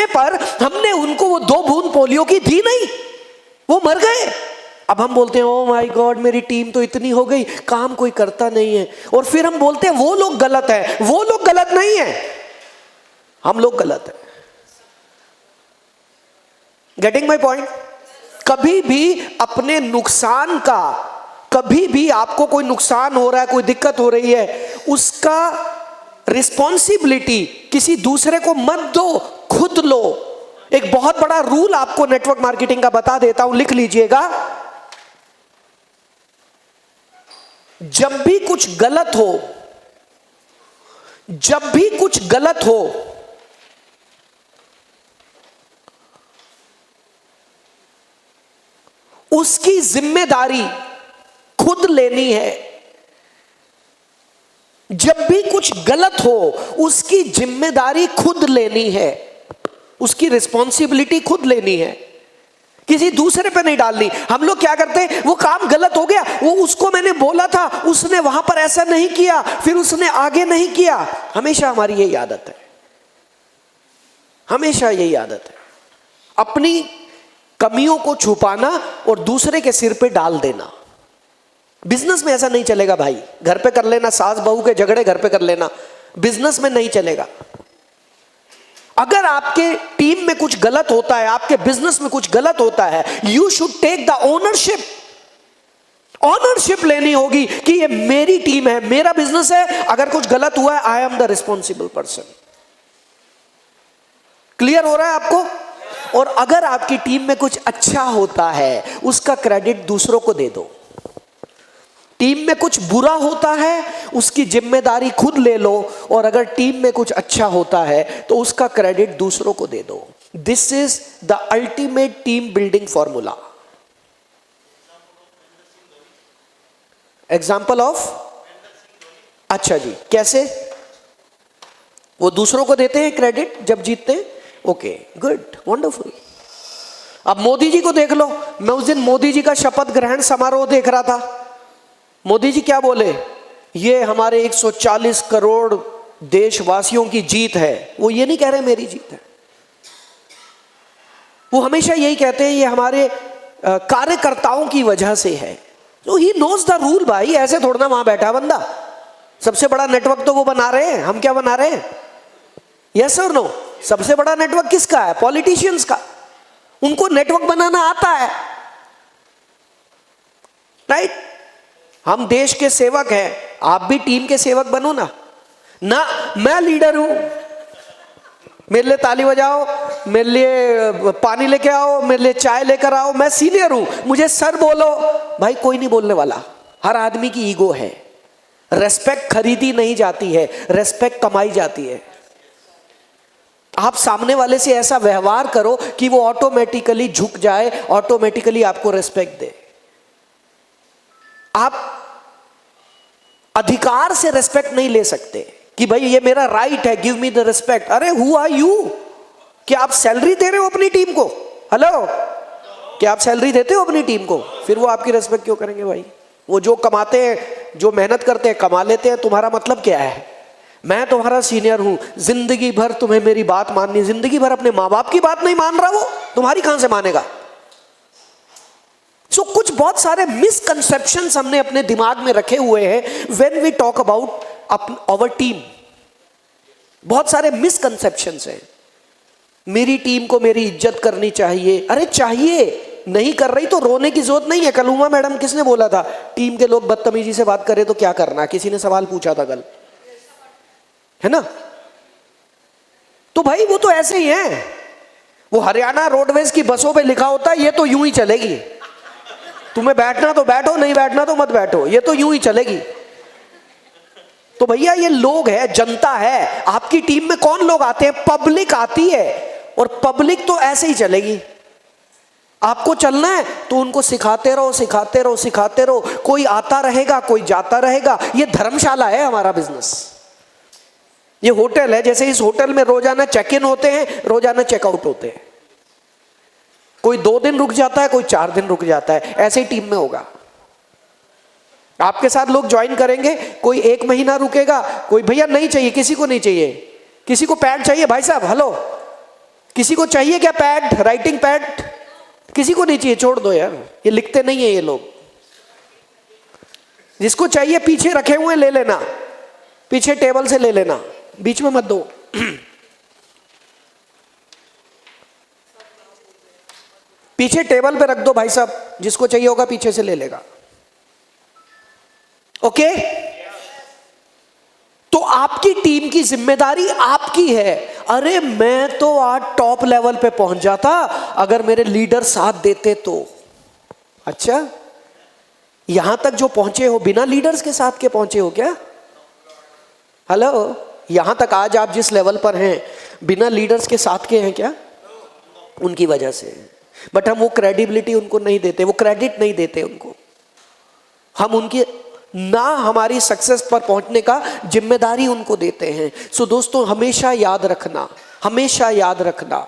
पर हमने उनको वो 2 बूंद पोलियो की दी नहीं, वो मर गए। अब हम बोलते हैं ओ माय गॉड मेरी टीम तो इतनी हो गई, काम कोई करता नहीं है। और फिर हम बोलते हैं वो लोग गलत है। वो लोग गलत नहीं है, हम लोग गलत है। Getting my point? कभी भी अपने नुकसान का, कभी भी आपको कोई नुकसान हो रहा है, कोई दिक्कत हो रही है, उसका रिस्पॉन्सिबिलिटी किसी दूसरे को मत दो, खुद लो। एक बहुत बड़ा रूल आपको नेटवर्क मार्केटिंग का बता देता हूं, लिख लीजिएगा। जब भी कुछ गलत हो, जब भी कुछ गलत हो, उसकी जिम्मेदारी खुद लेनी है। जब भी कुछ गलत हो उसकी जिम्मेदारी खुद लेनी है, उसकी रिस्पॉन्सिबिलिटी खुद लेनी है, किसी दूसरे पे नहीं डालनी। हम लोग क्या करते हैं, वो काम गलत हो गया, वो उसको मैंने बोला था, उसने वहां पर ऐसा नहीं किया, फिर उसने आगे नहीं किया। हमेशा हमारी यही आदत है, हमेशा यही आदत है, अपनी कमियों को छुपाना और दूसरे के सिर पे डाल देना। बिजनेस में ऐसा नहीं चलेगा भाई। घर पे कर लेना, सास बहू के झगड़े घर पे कर लेना, बिजनेस में नहीं चलेगा। अगर आपके टीम में कुछ गलत होता है, आपके बिजनेस में कुछ गलत होता है, you should take the ownership. Ownership लेनी होगी कि ये मेरी टीम है, मेरा बिजनेस है, अगर कुछ गलत हुआ है I am the responsible person. Clear हो रहा है आपको? और अगर आपकी टीम में कुछ अच्छा होता है, उसका क्रेडिट दूसरों को दे दो। टीम में कुछ बुरा होता है, उसकी जिम्मेदारी खुद ले लो, और अगर टीम में कुछ अच्छा होता है तो उसका क्रेडिट दूसरों को दे दो। This is the ultimate team building formula. Example of? अच्छा जी, कैसे? वो दूसरों को देते हैं क्रेडिट जब जीतते हैं। Okay, good, wonderful. अब मोदी जी को देख लो। मैं उस दिन मोदी जी का शपथ ग्रहण समारोह देख रहा था। मोदी जी क्या बोले? ये हमारे 140 करोड़ देशवासियों की जीत है। वो ये नहीं कह रहे मेरी जीत है, वो हमेशा यही कहते हैं ये हमारे कार्यकर्ताओं की वजह से है। तो ही नोज द रूल भाई, ऐसे थोड़ा ना वहां बैठा बंदा। सबसे बड़ा नेटवर्क तो वो बना रहे हैं, हम क्या बना रहे हैं? यस और नो? सबसे बड़ा नेटवर्क किसका है? पॉलिटिशियंस का। उनको नेटवर्क बनाना आता है, राइट? हम देश के सेवक हैं, आप भी टीम के सेवक बनो ना। मैं लीडर हूं, मेरे लिए ताली बजाओ, मेरे लिए पानी लेके आओ, मेरे लिए चाय लेकर आओ, मैं सीनियर हूं, मुझे सर बोलो। भाई कोई नहीं बोलने वाला। हर आदमी की ईगो है। रेस्पेक्ट खरीदी नहीं जाती है, रेस्पेक्ट कमाई जाती है। आप सामने वाले से ऐसा व्यवहार करो कि वो ऑटोमेटिकली झुक जाए, ऑटोमेटिकली आपको रेस्पेक्ट दे। आप अधिकार से रेस्पेक्ट नहीं ले सकते कि भाई ये मेरा राइट है, गिव मी द रिस्पेक्ट। अरे हु आर यू? क्या आप सैलरी दे रहे हो अपनी टीम को? हेलो, क्या आप सैलरी देते हो अपनी टीम को? फिर वो आपकी रेस्पेक्ट क्यों करेंगे भाई? वो जो कमाते हैं, जो मेहनत करते हैं, कमा लेते हैं, तुम्हारा मतलब क्या है? मैं तुम्हारा सीनियर हूं, जिंदगी भर तुम्हें मेरी बात माननी, जिंदगी भर अपने माँ बाप की बात नहीं मान रहा, वो तुम्हारी कहां से मानेगा? सो कुछ बहुत सारे मिसकंसेप्शंस हमने अपने दिमाग में रखे हुए हैं when we talk about our team. बहुत सारे मिसकंसेप्शंस हैं। मेरी टीम को मेरी इज्जत करनी चाहिए। अरे चाहिए, नहीं कर रही तो रोने की जरूरत नहीं है। कल उमा मैडम किसने बोला था, टीम के लोग बदतमीजी से बात करे तो क्या करना? किसी ने सवाल पूछा था कल, है ना? तो भाई वो तो ऐसे ही है। वो हरियाणा रोडवेज की बसों पे लिखा होता है ये तो यूं ही चलेगी, तुम्हें बैठना तो बैठो, नहीं बैठना तो मत बैठो, ये तो यूं ही चलेगी। तो भैया ये लोग है, जनता है। आपकी टीम में कौन लोग आते हैं? पब्लिक आती है, और पब्लिक तो ऐसे ही चलेगी। आपको चलना है तो उनको सिखाते रहो, सिखाते रहो, सिखाते रहो। कोई आता रहेगा, कोई जाता रहेगा। ये धर्मशाला है हमारा बिजनेस, ये होटल है। जैसे इस होटल में रोजाना चेक इन होते हैं, रोजाना चेकआउट होते हैं। कोई 2 दिन रुक जाता है, कोई 4 दिन रुक जाता है। ऐसे ही टीम में होगा। आपके साथ लोग ज्वाइन करेंगे, कोई 1 महीना रुकेगा, कोई भैया नहीं चाहिए, किसी को नहीं चाहिए, किसी को पैंट चाहिए, भाई साहब हेलो, किसी को चाहिए क्या पैड, राइटिंग पैड? किसी को नहीं चाहिए, छोड़ दो यार, ये लिखते नहीं है ये लोग। जिसको चाहिए पीछे रखे हुए ले लेना, पीछे टेबल से ले लेना, बीच में मत दो। पीछे टेबल पे रख दो भाई साहब, जिसको चाहिए होगा पीछे से ले लेगा। ओके? तो आपकी टीम की जिम्मेदारी आपकी है। अरे मैं तो आज टॉप लेवल पे पहुंच जाता अगर मेरे लीडर साथ देते तो। अच्छा, यहां तक जो पहुंचे हो बिना लीडर्स के साथ के पहुंचे हो क्या? हेलो, यहां तक आज आप जिस लेवल पर हैं बिना लीडर्स के साथ के हैं क्या? उनकी वजह से। बट हम वो क्रेडिबिलिटी उनको नहीं देते, वो क्रेडिट नहीं देते उनको। हम उनकी ना हमारी सक्सेस पर पहुंचने का जिम्मेदारी उनको देते हैं। सो दोस्तों, हमेशा याद रखना, हमेशा याद रखना,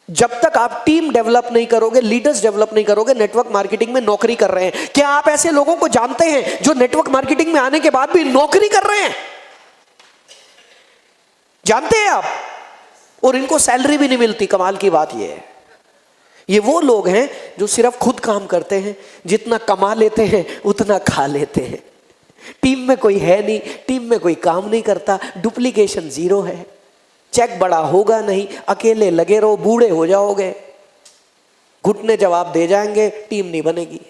जब तक आप टीम डेवलप नहीं करोगे, लीडर्स डेवलप नहीं करोगे, नेटवर्क मार्केटिंग में नौकरी कर रहे हैं। क्या आप ऐसे लोगों को जानते हैं जो नेटवर्क मार्केटिंग में आने के बाद भी नौकरी कर रहे हैं? जानते हैं आप? और इनको सैलरी भी नहीं मिलती। कमाल की बात यह है, ये वो लोग हैं जो सिर्फ खुद काम करते हैं, जितना कमा लेते हैं उतना खा लेते हैं। टीम में कोई है नहीं, टीम में कोई काम नहीं करता, डुप्लीकेशन जीरो है, चेक बड़ा होगा नहीं, अकेले लगे रहो, बूढ़े हो जाओगे, घुटने जवाब दे जाएंगे, टीम नहीं बनेगी।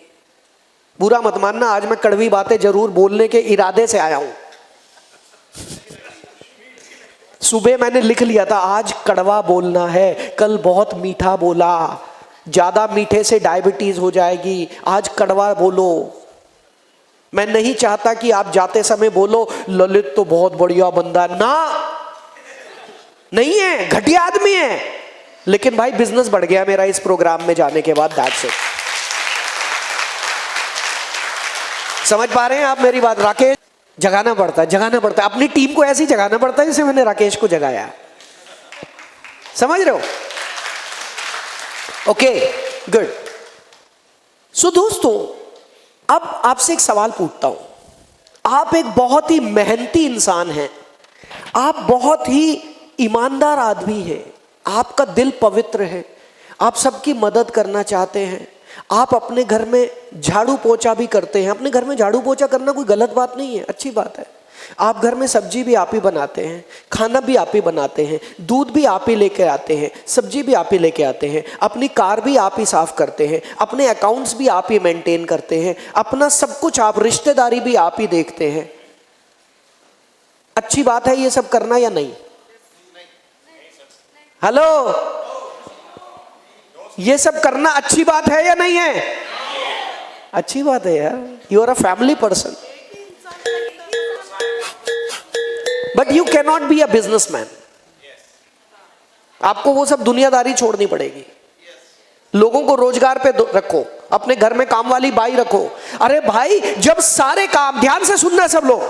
बुरा मत मानना, आज मैं कड़वी बातें जरूर बोलने के इरादे से आया हूं। सुबह मैंने लिख लिया था आज कड़वा बोलना है, कल बहुत मीठा बोला, ज्यादा मीठे से डायबिटीज हो जाएगी, आज कड़वा बोलो। मैं नहीं चाहता कि आप जाते समय बोलो ललित तो बहुत बढ़िया बंदा, ना, नहीं है, घटिया आदमी है, लेकिन भाई बिजनेस बढ़ गया मेरा इस प्रोग्राम में जाने के बाद। That's it. समझ पा रहे हैं आप मेरी बात? राकेश, जगाना पड़ता है, जगाना पड़ता है अपनी टीम को, ऐसे ही जगाना पड़ता है जैसे मैंने राकेश को जगाया। समझ रहे हो? Okay, good. सो दोस्तों, अब आपसे एक सवाल पूछता हूं। आप एक बहुत ही मेहनती इंसान हैं, आप बहुत ही ईमानदार आदमी हैं, आपका दिल पवित्र है, आप सबकी मदद करना चाहते हैं, आप अपने घर में झाड़ू पोछा भी करते हैं। अपने घर में झाड़ू पोछा करना कोई गलत बात नहीं है, अच्छी बात है। आप घर में सब्जी भी आप ही बनाते हैं, खाना भी आप ही बनाते हैं, दूध भी आप ही लेके आते हैं, सब्जी भी आप ही लेके आते हैं, अपनी कार भी आप ही साफ करते हैं, अपने अकाउंट्स भी आप ही मेंटेन करते हैं, अपना सब कुछ आप, रिश्तेदारी भी आप ही देखते हैं। अच्छी बात है ये सब करना या नहीं? हेलो, ये सब करना अच्छी बात है या नहीं है? अच्छी बात है यार, you are a family person. But you can not be a businessman. आपको वो सब दुनियादारी छोड़नी पड़ेगी। लोगों को रोजगार पे रखो, अपने घर में काम वाली बाई रखो। अरे भाई, जब सारे काम, ध्यान से सुनना सब लोग,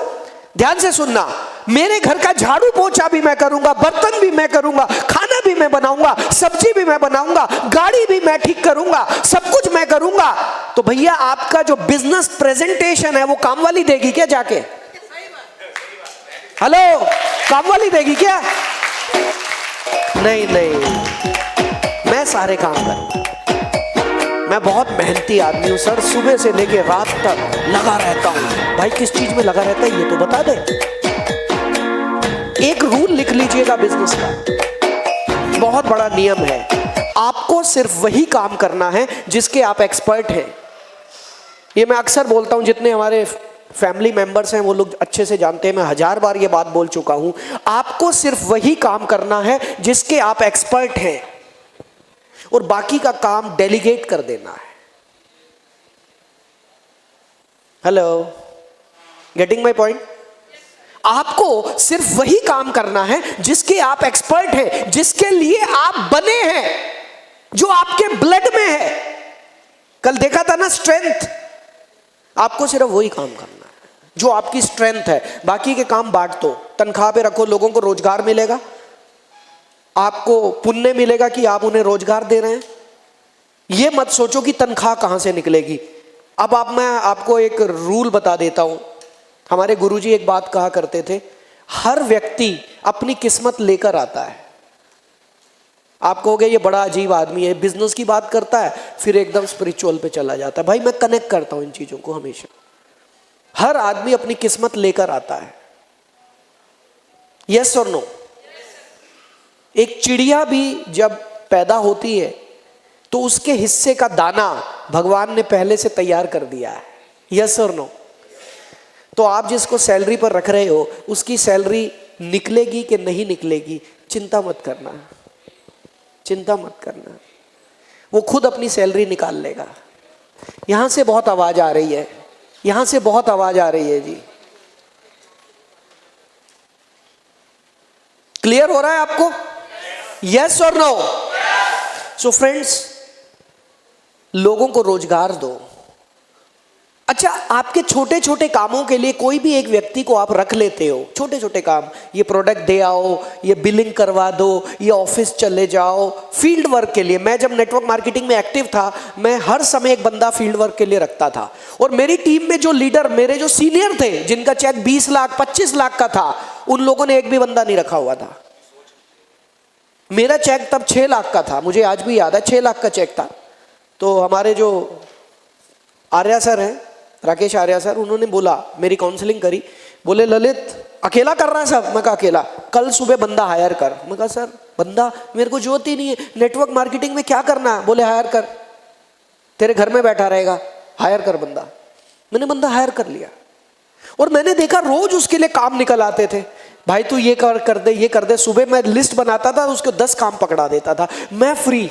ध्यान से सुनना, मेरे घर का झाड़ू पोछा भी मैं करूंगा, बर्तन भी मैं करूंगा, खाना भी मैं बनाऊंगा, सब्जी भी मैं बनाऊंगा, गाड़ी भी मैं ठीक करूंगा, सब कुछ मैं करूंगा, तो भैया आपका जो बिजनेस प्रेजेंटेशन है वो काम वाली देगी क्या जाके? हेलो, काम वाली देगी क्या? नहीं नहीं, मैं सारे काम करूंगा। मैं बहुत मेहनती आदमी हूं सर, सुबह से लेके रात तक लगा रहता हूं। भाई किस चीज में लगा रहता है ये तो बता दे। एक रूल लिख लीजिएगा बिजनेस का, बहुत बड़ा नियम है, आपको सिर्फ वही काम करना है जिसके आप एक्सपर्ट हैं। ये मैं अक्सर बोलता हूं, जितने हमारे फैमिली मेंबर्स हैं वो लोग अच्छे से जानते हैं, मैं 1000 बार ये बात बोल चुका हूं। आपको सिर्फ वही काम करना है जिसके आप एक्सपर्ट हैं, और बाकी का काम डेलीगेट कर देना है। Hello, getting my point? आपको सिर्फ वही काम करना है जिसके आप एक्सपर्ट हैं, जिसके लिए आप बने हैं, जो आपके ब्लड में है। कल देखा था ना स्ट्रेंथ, आपको सिर्फ वही काम करना है जो आपकी स्ट्रेंथ है। बाकी के काम बांट दो, तनख्वाह पे रखो, लोगों को रोजगार मिलेगा, आपको पुण्य मिलेगा कि आप उन्हें रोजगार दे रहे हैं। ये मत सोचो कि तनख्वाह कहां से निकलेगी। अब मैं आपको एक रूल बता देता हूं। हमारे गुरुजी एक बात कहा करते थे, हर व्यक्ति अपनी किस्मत लेकर आता है। आप कहोगे ये बड़ा अजीब आदमी है, बिजनेस की बात करता है फिर एकदम स्पिरिचुअल पे चला जाता है। भाई मैं कनेक्ट करता हूं इन चीजों को हमेशा। हर आदमी अपनी किस्मत लेकर आता है, यस और नो। एक चिड़िया भी जब पैदा होती है तो उसके हिस्से का दाना भगवान ने पहले से तैयार कर दिया है, यस और नो। तो आप जिसको सैलरी पर रख रहे हो उसकी सैलरी निकलेगी कि नहीं निकलेगी, चिंता मत करना, चिंता मत करना, वो खुद अपनी सैलरी निकाल लेगा। यहां से बहुत आवाज आ रही है, यहां से बहुत आवाज आ रही है जी। क्लियर हो रहा है आपको? यस और नो? सो फ्रेंड्स, लोगों को रोजगार दो। अच्छा, आपके छोटे छोटे कामों के लिए कोई भी एक व्यक्ति को आप रख लेते हो, छोटे छोटे काम, ये प्रोडक्ट दे आओ, ये बिलिंग करवा दो, ये ऑफिस चले जाओ, फील्ड वर्क के लिए। मैं जब नेटवर्क मार्केटिंग में एक्टिव था, मैं हर समय एक बंदा फील्ड वर्क के लिए रखता था। और मेरी टीम में जो लीडर, मेरे जो सीनियर थे, जिनका चेक 20 लाख 25 लाख का था, उन लोगों ने एक भी बंदा नहीं रखा हुआ था। मेरा चेक तब 6 लाख का था, मुझे आज भी याद है, 6 लाख का चेक था। तो हमारे जो आर्या सर हैं, राकेश आर्या सर, उन्होंने बोला, मेरी काउंसलिंग करी, बोले ललित अकेला कर रहा है सब? मैं कहा अकेला, कल सुबह बंदा हायर कर। मैं कहा सर बंदा मेरे को जरूरत ही नहीं है, नेटवर्क मार्केटिंग में क्या करना है? बोले हायर कर, तेरे घर में बैठा रहेगा, हायर कर बंदा। मैंने बंदा हायर कर लिया और मैंने देखा रोज उसके लिए काम निकल आते थे। भाई तू ये कर दे, ये कर दे। सुबह मैं लिस्ट बनाता था, उसके 10 काम पकड़ा देता था। मैं फ्री,